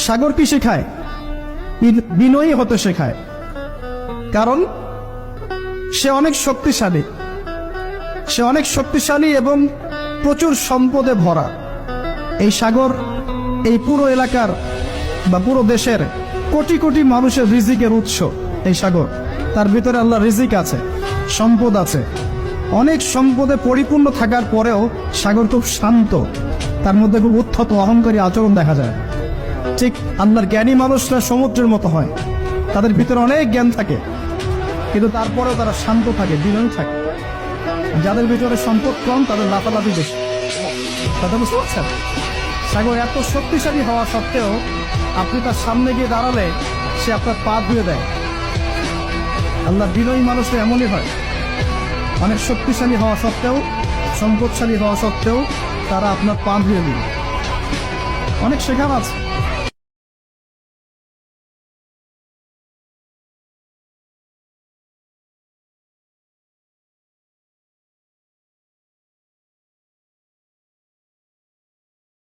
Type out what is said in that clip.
সাগর কি শেখায়? বিনয়ী হতে শেখায়। কারণ সে অনেক শক্তিশালী এবং প্রচুর সম্পদে ভরা। এই সাগর এই পুরো এলাকার বা পুরো দেশের কোটি কোটি মানুষের রিজিকের উৎস। এই সাগর, তার ভিতরে আল্লাহ রিজিক আছে, সম্পদ আছে। অনেক সম্পদে পরিপূর্ণ থাকার পরেও সাগর খুব শান্ত, তার মধ্যে খুব উদ্ধত অহংকারী আচরণ দেখা যায়। ঠিক আল্লাহর জ্ঞানী মানুষরা সমুদ্রের মতো হয়, তাদের ভিতরে অনেক জ্ঞান থাকে, কিন্তু তারপরেও তারা শান্ত থাকে, বিনয়ী থাকে। যাদের ভিতরে সম্পদ কম তাদের লাফালাফি বেশি। কথা বুঝতে পারছেন? সাগর এত শক্তিশালী হওয়া সত্ত্বেও আপনি তার সামনে গিয়ে দাঁড়ালে সে আপনার পা ধুয়ে দেয়। আল্লাহ বিনয়ী মানুষরা এমনই হয়, অনেক শক্তিশালী হওয়া সত্ত্বেও, সম্পদশালী হওয়া সত্ত্বেও তারা আপনার পা ধুয়ে দিবে। অনেক শেখার আছে।